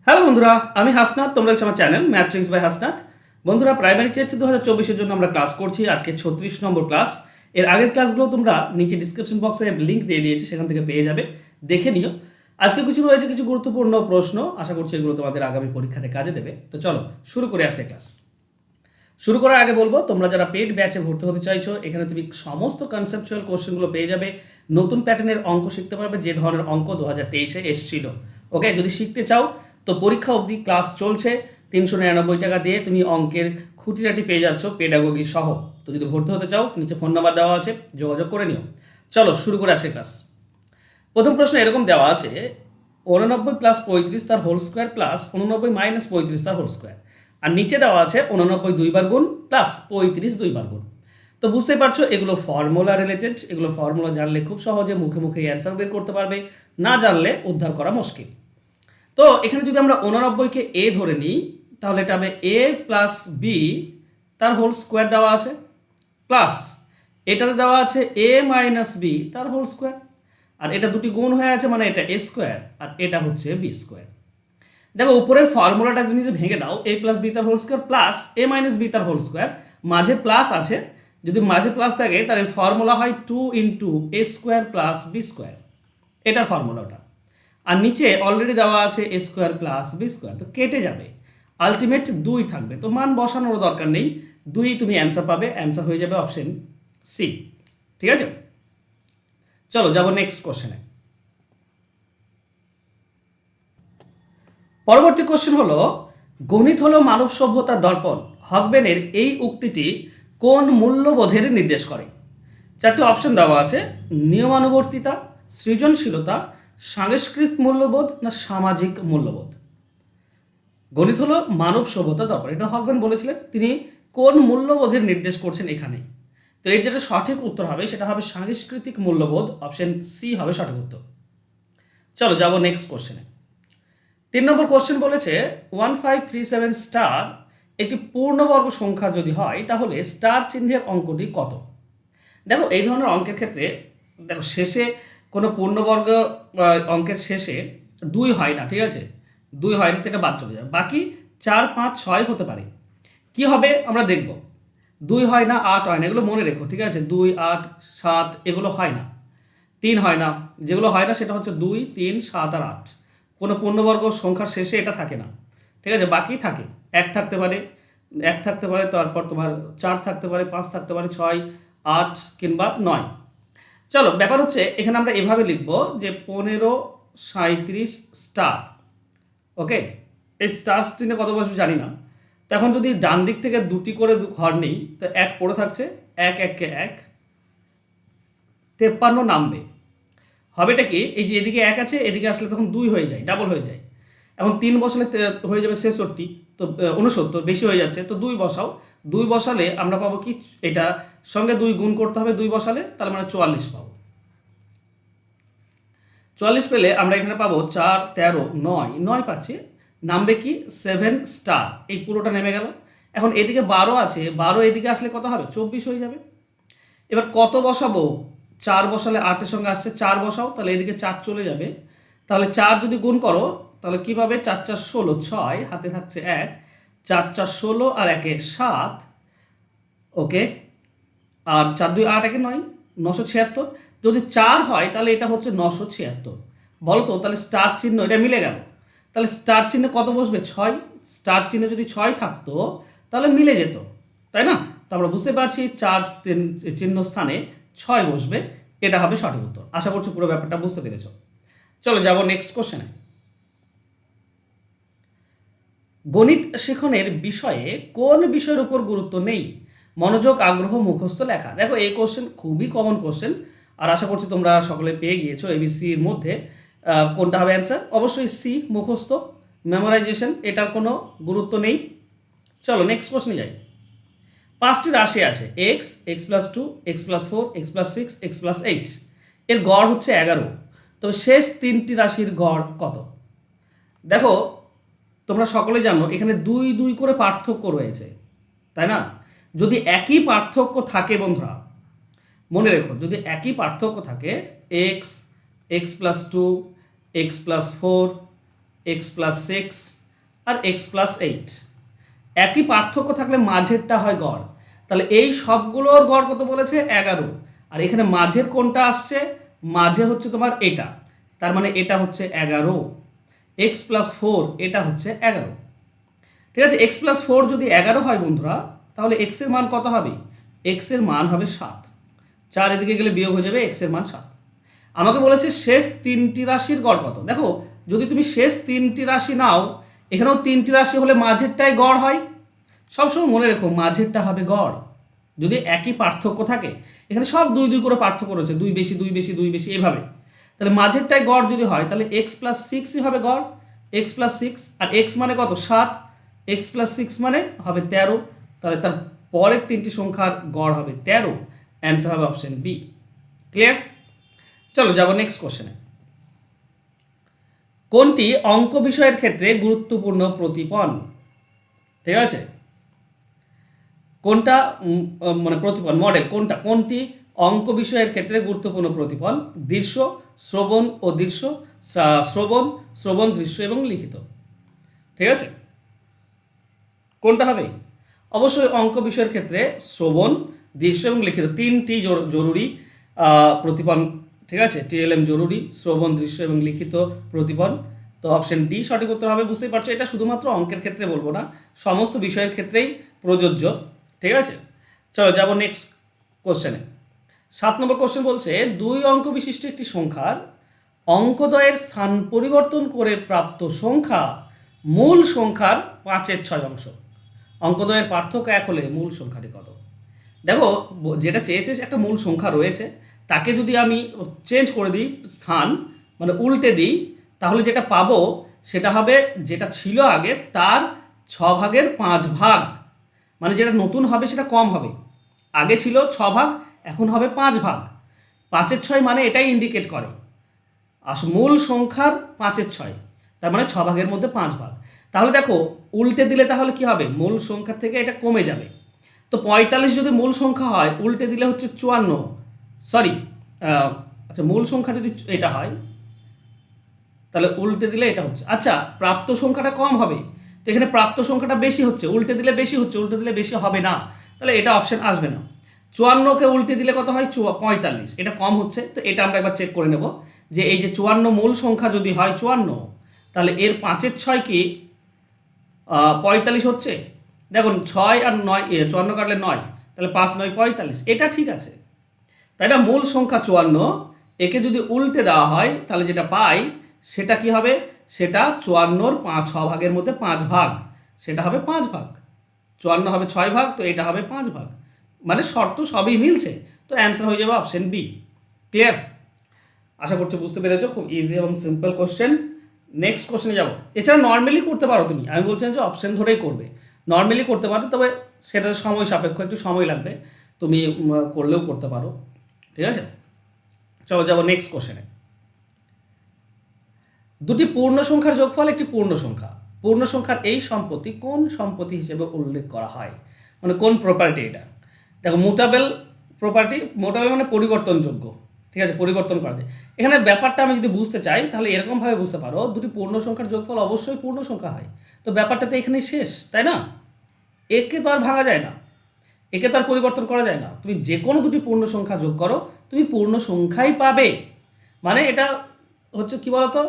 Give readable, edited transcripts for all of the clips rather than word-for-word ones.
Hello বন্ধুরা, আমি হাসনাত। তোমরা আমার চ্যানেল ম্যাথ্রিক্স বাই হাসনাত। বন্ধুরা, প্রাইমারি টেট 2024-এর জন্য আমরা ক্লাস করছি। আজকে 36 নম্বর ক্লাস। এর আগের ক্লাসগুলো তোমরা নিচে ডিসক্রিপশন বক্সে লিঙ্ক দিয়ে দিয়েছি, সেখান থেকে পেয়ে যাবে, দেখে নিও। আজকে কিছু রয়েছে কিছু গুরুত্বপূর্ণ প্রশ্ন, আশা করছি এগুলো তোমাদের আগামী পরীক্ষাতে কাজে দেবে। তো চলো শুরু করি আজকে ক্লাস। শুরু করার আগে বলবো, তোমরা যারা পেড ব্যাচে ভর্তি হতে চাইছো, এখানে তুমি সমস্ত কনসেপচুয়াল কোশ্চেনগুলো পেয়ে যাবে। নতুন প্যাটার্নের অঙ্ক শিখতে পারবে, যে ধরনের অঙ্ক 2023-এ এসেছিল। ওকে, যদি শিখতে চাও তো পরীক্ষা অবধি ক্লাস চলছে। 399 টাকা দিয়ে তুমি অঙ্কের খুঁটিনাটি পেয়ে যাচ্ছ পেডাগোগি সহ। তো যদি ভর্তি হতে চাও, নিচে ফোন নাম্বার দেওয়া আছে, যোগাযোগ করে নিও। চলো শুরু করে আছে ক্লাস। প্রথম প্রশ্ন এরকম দেওয়া আছে, 89 প্লাস 35 তার হোল স্কোয়ার প্লাস 89 মাইনাস 35 তার হোল স্কোয়ার। আর নিচে দেওয়া আছে 89 দুইবার গুণ প্লাস 35 দুইবার গুণ। তো বুঝতেই পারছো এগুলো ফর্মুলা রিলেটেড। এগুলো ফর্মুলা জানলে খুব সহজে মুখে মুখে অ্যান্সার বের করতে পারবে, না জানলে উদ্ধার করা মুশকিল। তো এখানে যদি আমরা 89-কে এ ধরে নিই, তাহলে এটা হবে এ প্লাস বি তার হোল স্কোয়ার দেওয়া আছে, প্লাস এটাতে দেওয়া আছে এ মাইনাস বি তার হোল স্কোয়ার। আর এটা দুটি গুণ হয়ে আছে, মানে এটা এ স্কোয়ার আর এটা হচ্ছে বি স্কোয়ার। দেখো উপরের ফর্মুলাটা যদি ভেঙে দাও, এ প্লাস বি তার হোল স্কোয়ার প্লাস এ মাইনাস বি তার হোল স্কোয়ার, মাঝে প্লাস আছে, যদি মাঝে প্লাস থাকে তাহলে ফর্মুলা হয় 2 ইন্টু এ স্কোয়ার প্লাস বি স্কোয়ার, এটার ফর্মুলাটা। আর নিচে অলরেডি দেওয়া আছে এ স্কোয়ার প্লাস বি স্কোয়ার, তো কেটে যাবে, আলটিমেট 2 থাকবে। তো মান বসানোর দরকার নেই, 2 তুমি অ্যান্সার পাবে, অ্যান্সার হয়ে যাবে অপশন সি। ঠিক আছে, চলো যাবো নেক্সট কোশ্চেনে। পরবর্তী কোশ্চেন হলো, গণিত হলো মানব সভ্যতার দর্পণ। হকবেনের এই উক্তিটি কোন মূল্যবোধের নির্দেশ করে? চারটি অপশন দেওয়া আছে, নিয়মানুবর্তিতা, সৃজনশীলতা, সাংস্কৃতিক মূল্যবোধ না সামাজিক মূল্যবোধ। গণিত হলো মানব সভ্যতার দর্পণ, এটা হকবেন বলেছিলেন। তিনি কোন মূল্যবোধের নির্দেশ করছেন এখানে? তো এর যেটা সঠিক উত্তর হবে সেটা হবে সাংস্কৃতিক মূল্যবোধ, অপশন সি হবে সঠিক উত্তর। চলো যাবো নেক্সট কোশ্চেনে। 3 নম্বর কোশ্চেন বলেছে 1537 স্টার একটি পূর্ণবর্গ সংখ্যা যদি হয়, তাহলে স্টার চিহ্নের অঙ্কটি কত? দেখো এই ধরনের অঙ্কের ক্ষেত্রে, দেখো শেষে কোনো পূর্ণবর্গ অঙ্কের শেষে 2 হয় না, ঠিক আছে, 2 হয় না, এটা বাদ চলে যাবে, বাকি 4, 5, 6 হতে পারে। কি হবে আমরা দেখব। 2 হয় না, 8 হয় না, এগুলো মনে রেখো, ঠিক আছে। 2, 8, 7 এগুলো হয় না। 3 হয় না, যেগুলো হয় না সেটা হচ্ছে 2, 3, 7 আর 8। কোনো পূর্ণবর্গ সংখ্যার শেষে এটা থাকে না, ঠিক আছে, বাকি থাকে। 1 থাকতে পারে, 1 থাকতে পারে, তারপর তোমার 4 থাকতে পারে, 5 থাকতে পারে, 6, 8 কিংবা 9। চলো ব্যাপার হচ্ছে এখানে আমরা এভাবে লিখব যে 1537 স্টার। ওকে, এই স্টার চিহ্নে কত বছর জানি না। তো এখন যদি ডান দিক থেকে 2টি করে ঘর নেই, তো 1 পড়ে থাকছে, 1 1 1, 53 নামবে। হবেটা কি, এই যে এদিকে 1 আছে, এদিকে আসলে তখন 2 হয়ে যায়, ডাবল হয়ে যায়। এখন 3 বসালে হয়ে যাবে 66, তো 69 বেশি হয়ে যাচ্ছে, তো 2 বসাও। 2 বসালে আমরা পাবো কি, এটা সঙ্গে 2 গুণ করতে হবে 2 বসালে, তাহলে মানে 44 পাবো। 44 পেলে আমরা এখানে পাবো 4, 13, 9, 9 পাচ্ছি, নামবে কি 7 স্টার, এই পুরোটা নেমে গেল। এখন এদিকে 12 আছে, 12 এদিকে আসলে কত হবে, 24 হয়ে যাবে। এবার কত বসাবো, 4 বসালে 8-এর সঙ্গে আসছে, 4 বসাও, তাহলে এদিকে 4 চলে যাবে। তাহলে 4 যদি গুণ করো তাহলে কী পাবে, 4 4 16, 6 হাতে থাকছে 1, 4 4 16 আর 1 7। ওকে, আর 4 2 8 1 9, 976। যদি 4 হয় তাহলে এটা হচ্ছে 976। বলো তো, তাহলে স্টার চিহ্ন এটা মিলে গেল। তাহলে স্টার চিহ্নে কত বসবে, 6। স্টার চিহ্নে যদি 6 থাকতো তাহলে মিলে যেত, তাই না? তো আমরা বুঝতে পারছি 4 চিহ্ন স্থানে 6 বসবে, এটা হবে সঠিক উত্তর। আশা করছি পুরো ব্যাপারটা বুঝতে পেরেছ। চলো যাবো নেক্সট কোশ্চেনে। গণিত শিখনের বিষয়ে কোন বিষয়ের উপর গুরুত্ব নেই? মনোযোগ, আগ্রহ, মুখস্থ লেখা। দেখো এই কোশ্চেন খুবই কমন কোশ্চেন, আর আশা করছি তোমরা সকলে পেয়ে গিয়েছো এবিসির মধ্যে। কোনটা হবে অ্যান্সার? অবশ্যই সি, মুখস্থ, মেমোরাইজেশন, এটার কোনো গুরুত্ব নেই। চলো নেক্সট কোশ্চেনে যাই। 5টি রাশি আছে, x, X plus 2, X plus 4, X plus 6, x plus 8, এর গড় হচ্ছে 11। তবে শেষ 3টি রাশির গড় কত? দেখো তোমরা সকলে জানো এখানে 2 2 করে পার্থক্য রয়েছে, তাই না? যদি একই পার্থক্য থাকে বন্ধুরা, মনে রেখো, যদি একই পার্থক্য থাকে, X, X plus 2, X plus 4, X plus six আর এক্স প্লাস এইট। একই পার্থক্য থাকলে মাঝেরটা হয় গড়। তাহলে এই সবগুলোর গড় কত বলেছে? 11। আর এখানে মাঝের কোনটা আসছে? মাঝে হচ্ছে তোমার এটা, তার মানে এটা হচ্ছে 11। এক্স প্লাস ফোর এটা হচ্ছে 11। ঠিক আছে, এক্স প্লাস ফোর যদি 11 হয় বন্ধুরা, তাহলে এক্স এর মান কত হবে? এক্স এর মান হবে 7। 4 এদিকে গেলে বিয়োগ হয়ে যাবে, এক্স এর মান 7। আমাকে বলেছে শেষ তিনটি রাশির গড় কত। দেখো, যদি তুমি শেষ তিনটি রাশি নাও, এখানেও তিনটি রাশি হলে মাঝেরটাই গড় হয়। সবসময় মনে রেখো মাঝেরটা হবে গড় যদি একই পার্থক্য থাকে। এখানে সব 2 2 করে পার্থক্য রয়েছে, 2 বেশি 2 বেশি 2 বেশি এভাবে। তাহলে মাঝেরটাই গড় যদি হয়, তাহলে এক্স প্লাস সিক্সই হবে গড়। এক্স প্লাস সিক্স, আর এক্স মানে কত? 7। এক্স প্লাস সিক্স মানে হবে 13। তাহলে তার পরের তিনটি সংখ্যার গড় হবে 13। অ্যান্সার হবে অপশন বি। ক্লিয়ার? চলো যাবো নেক্সট কোশ্চেনে। কোনটি অঙ্ক বিষয়ের ক্ষেত্রে গুরুত্বপূর্ণ প্রতিপন? ঠিক আছে, কোনটা মানে প্রতিপন মডেল কোনটি অঙ্ক বিষয়ের ক্ষেত্রে গুরুত্বপূর্ণ প্রতিপন? দৃশ্য, শ্রবণ ও দৃশ্য, শ্রবণ, শ্রবণ দৃশ্য এবং লিখিত। ঠিক আছে, কোনটা হবে? অবশ্যই অঙ্ক বিষয়ের ক্ষেত্রে শ্রবণ, দৃশ্য এবং লিখিত তিনটি জরুরি প্রতিপন। ঠিক আছে, টিএলএম জরুরি, শ্রবণ, দৃশ্য এবং লিখিত প্রতিপন। তো অপশন ডি সঠিক উত্তর হবে। বুঝতেই পারছো, এটা শুধুমাত্র অঙ্কের ক্ষেত্রে বলবো না, সমস্ত বিষয়ের ক্ষেত্রেই প্রযোজ্য। ঠিক আছে, চলো যাব নেক্সট কোশ্চেনে। 7 নম্বর কোশ্চেন বলছে, 2 অঙ্ক বিশিষ্ট একটি সংখ্যার অঙ্কদ্বয়ের স্থান পরিবর্তন করে প্রাপ্ত সংখ্যা মূল সংখ্যার 5/6 অংশ। অঙ্কদ্বয়ের পার্থক্য 1 হলে মূল সংখ্যাটি কত? দেখো, যেটা চেয়েছে একটা মূল সংখ্যা রয়েছে, তাকে যদি আমি চেঞ্জ করে দিই স্থান, মানে উল্টে দিই, তাহলে যেটা পাবো সেটা হবে যেটা ছিল আগে তার 6 ভাগের 5 ভাগ। মানে যেটা নতুন হবে সেটা কম হবে। আগে ছিল 6 ভাগ, এখন হবে 5 ভাগ। 5/6 মানে এটাই ইন্ডিকেট করে মূল সংখ্যার 5/6, তার মানে 6 ভাগের মধ্যে 5 ভাগ। তাহলে দেখো, উল্টে দিলে তাহলে কি হবে? মূল সংখ্যা থেকে এটা কমে যাবে। তো 45 যদি মূল সংখ্যা হয়, উল্টে দিলে হচ্ছে 54। সরি, আচ্ছা, মূল সংখ্যা যদি এটা হয় তাহলে উল্টে দিলে এটা হচ্ছে, আচ্ছা, প্রাপ্ত সংখ্যাটা কম হবে। তো এখানে প্রাপ্ত সংখ্যাটা বেশি হচ্ছে, উল্টে দিলে বেশি হচ্ছে, উল্টে দিলে বেশি হবে না, তাহলে এটা অপশন আসবে না। 54কে উল্টে দিলে কত হয়? 45, এটা কম হচ্ছে। তো এটা আমরা একবার চেক করে নেব যে এই যে 54 মূল সংখ্যা যদি হয় 54, তাহলে এর 5/6 কি 45 হচ্ছে? দেখুন, 6 আর 9, 54 কাটলে 9, তাহলে 5 9 45, এটা ঠিক আছে। তাই না? মূল সংখ্যা 54, একে যদি উল্টে দেওয়া হয় তাহলে যেটা পাই সেটা কি হবে? সেটা 54-র 6 ভাগের মধ্যে 5 ভাগ, সেটা হবে 5 ভাগ। 54 হবে 6 ভাগ, তো এটা হবে 5 ভাগ। মানে শর্ত সবই মিলছে, তো অ্যান্সার হয়ে যাবে অপশন বি। ক্লিয়ার? আশা করছি বুঝতে পেরেছো, খুব ইজি এবং সিম্পল কোশ্চেন। নেক্সট কোশ্চেনে যাবো। এছাড়া নর্মালি করতে পারো তুমি, আমি বলছি যে অপশন ধরেই করবে, নর্মালি করতে পারো, তবে সেটা সময় সাপেক্ষ, একটু সময় লাগবে, তুমি করলেও করতে পারো। ঠিক আছে, চলো যাবো নেক্সট কোশ্চেনে। দুটি পূর্ণ সংখ্যার যোগফল একটি পূর্ণ সংখ্যা। পূর্ণ সংখ্যার এই সম্পত্তি কোন সম্পত্তি হিসেবে উল্লেখ করা হয়? মানে কোন প্রপার্টি এটা? দেখো, মুটেবল প্রপার্টি, মুটেবল মানে পরিবর্তনযোগ্য। ঠিক আছে, পরিবর্তন করা যায়। এখানে ব্যাপারটা আমি যদি বুঝতে চাই তাহলে এরকমভাবে বুঝতে পারো, দুটি পূর্ণ সংখ্যার যোগফল অবশ্যই পূর্ণ সংখ্যা হয়। তো ব্যাপারটা তো এখানেই শেষ, তাই না? একে তো আর ভাঙা যায় না, একে তো আর পরিবর্তন করা যায় না। তুমি যে কোনো দুটি পূর্ণ সংখ্যা যোগ করো, তুমি পূর্ণ সংখ্যাই পাবে। মানে এটা হচ্ছে কি বলতো,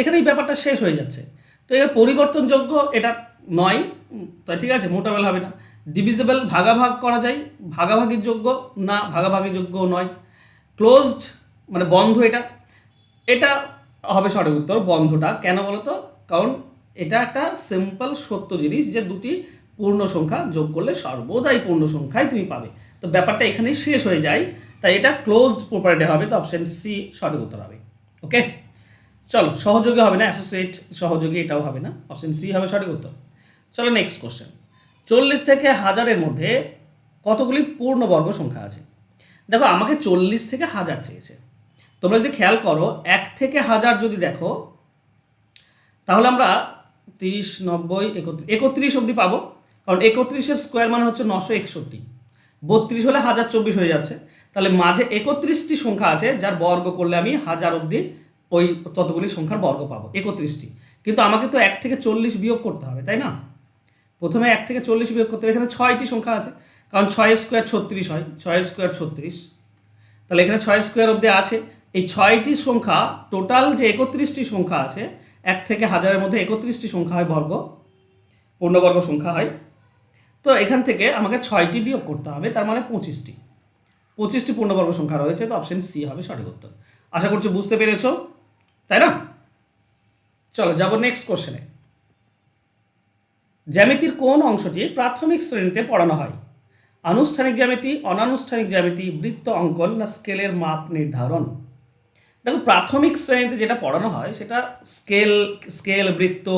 এখানেই ব্যাপারটা শেষ হয়ে যাচ্ছে। তো এর পরিবর্তনযোগ্য এটা নয়, তাই ঠিক আছে, মোটাবেল হবে না। ডিভিজেবল, ভাগাভাগ করা যায়, ভাগাভাগির যোগ্য না, ভাগাভাগির যোগ্য নয়। ক্লোজড মানে বন্ধ, এটা এটা হবে সঠিক উত্তর। বন্ধটা কেন বলো তো? কারণ এটা একটা সিম্পল সত্য জিনিস যে দুটি পূর্ণ সংখ্যা যোগ করলে সর্বদাই পূর্ণ সংখ্যাই তুমি পাবে। তো ব্যাপারটা এখানেই শেষ হয়ে যায়, তাই এটা ক্লোজড প্রপার্টি হবে। তো অপশন সি সঠিক উত্তর হবে। ওকে, চলো, সহযোগী হবে না, অ্যাসোসিয়েট সহযোগী এটাও হবে না, অপশন সি হবে সঠিক উত্তর। চলো নেক্সট কোশ্চেন। 40 থেকে 1000-এর মধ্যে কতগুলি পূর্ণবর্গ সংখ্যা আছে? দেখো, আমাকে 40 থেকে 1000 চেয়েছে। তোমরা যদি খেয়াল করো, 1 থেকে 1000 যদি দেখো, তাহলে আমরা 30, 90, 31 অবধি পাবো। কারণ 31-এর স্কোয়ার মানে হচ্ছে 961, 32 হলে 1024 হয়ে যাচ্ছে। তাহলে মাঝে 31টি সংখ্যা আছে যার বর্গ করলে আমি 1000 অবধি ওই ততগুলি সংখ্যার বর্গ পাবো, 31টি। কিন্তু আমাকে তো 1 থেকে 40 বিয়োগ করতে হবে, তাই না? প্রথমে 1 থেকে 40 বিয়োগ করতে হবে। এখানে 6টি সংখ্যা আছে, কারণ 6 স্কোয়ার 36 হয়, 6 স্কোয়ার 36। তাহলে এখানে 6 স্কোয়ার অব্দি আছে। এই 6টি সংখ্যা টোটাল যে 31টি সংখ্যা আছে, 1 থেকে 1000-এর মধ্যে 31টি সংখ্যা হয় বর্গ, পূর্ণবর্গ সংখ্যা হয়। তো এখান থেকে আমাকে 6টি বিয়োগ করতে হবে, তার মানে 25টি পূর্ণবর্গ সংখ্যা রয়েছে। তো অপশন সি হবে সঠিক উত্তর। আশা করছি বুঝতে পেরেছো, তাই না? চলো যাবো নেক্সট কোশ্চেনে। জ্যামিতির কোন অংশটি প্রাথমিক শ্রেণীতে পড়ানো হয়? আনুষ্ঠানিক জ্যামিতি, অনানুষ্ঠানিক জ্যামিতি, বৃত্ত অঙ্কন না স্কেলের মাপ নির্ধারণ? দেখো, প্রাথমিক শ্রেণীতে যেটা পড়ানো হয় সেটা স্কেল, বৃত্ত,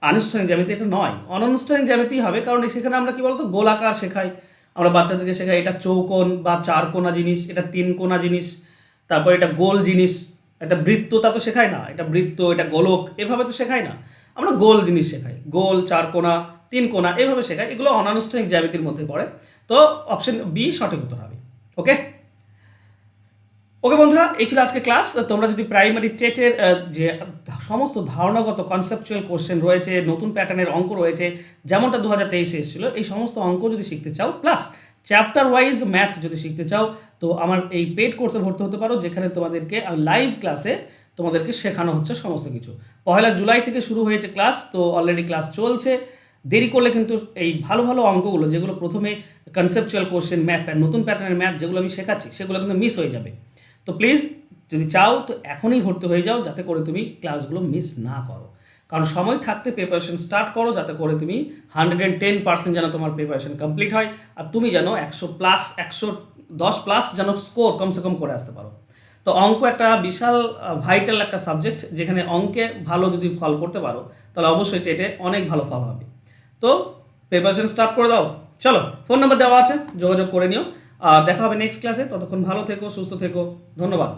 আনুষ্ঠানিক জ্যামিতি এটা নয়। অনানুষ্ঠানিক জ্যামিতি হবে, কারণ সেখানে আমরা কি বলতো গোলাকার শেখাই, আমরা বাচ্চাদেরকে শেখাই এটা চৌকোন বা চারকোনা জিনিস, এটা তিনকোনা জিনিস, তারপর এটা গোল জিনিস। এটা বৃত্ততা তো শেখাই না, এটা বৃত্ত, এটা গোলক, এভাবে তো শেখাই না। আমরা গোল জিনিস শেখাই, গোল, চারকোনা, তিনকোনা এভাবে শেখাই। এগুলো অনানুষ্ঠানিক জ্যামিতির মধ্যে পড়ে। তো অপশন বি সঠিক উত্তর হবে। ওকে বন্ধুরা, এই ছিল আজকে ক্লাস। তোমরা যদি প্রাইমারি টেটের যে সমস্ত ধারণাগত কনসেপচুয়াল কোশ্চেন রয়েছে, নতুন প্যাটার্নের অঙ্ক রয়েছে, যেমনটা 2023-এ এসেছিল, এই সমস্ত অঙ্ক যদি শিখতে চাও, প্লাস চ্যাপ্টার ওয়াইজ ম্যাথ যদি শিখতে চাও, তো আমার এই পেড কোর্সে ভর্তি হতে পারো, যেখানে তোমাদেরকে লাইভ ক্লাসে তোমাদেরকে শেখানো হচ্ছে সমস্ত কিছু। 1 জুলাই থেকে শুরু হয়েছে ক্লাস, তো অলরেডি ক্লাস চলছে। দেরি করলে কিন্তু এই ভালো ভালো অঙ্কগুলো, যেগুলো প্রথমে কনসেপচুয়াল কোশ্চেন, ম্যাথ, নতুন প্যাটার্নের ম্যাথ যেগুলো আমি শেখাচ্ছি, সেগুলো কিন্তু মিস হয়ে যাবে। তো প্লিজ যদি চাও তো এখনই ভর্তি হয়ে যাও, যাতে করে তুমি ক্লাসগুলো মিস না করো। কারণ সময় থাকতে প্রিপারেশন স্টার্ট করো, যাতে করে তুমি 110% যেন তোমার প্রিপারেশন কমপ্লিট হয়, আর তুমি যেন 100+, 110+ যেন স্কোর কমসে কম করে আসতে পারো। তো অঙ্ক একটা বিশাল ভাইটাল একটা সাবজেক্ট, যেখানে অঙ্কে ভালো যদি ফল করতে পারো, তাহলে অবশ্যই টেটে অনেক ভালো ফল হবে। তো প্রিপারেশন স্টার্ট করে দাও। চলো, ফোন নাম্বার দেওয়া আছে, যোগাযোগ করে নিও। আর দেখা হবে নেক্সট ক্লাসে। ততক্ষণ ভালো থেকো, সুস্থ থেকো। ধন্যবাদ।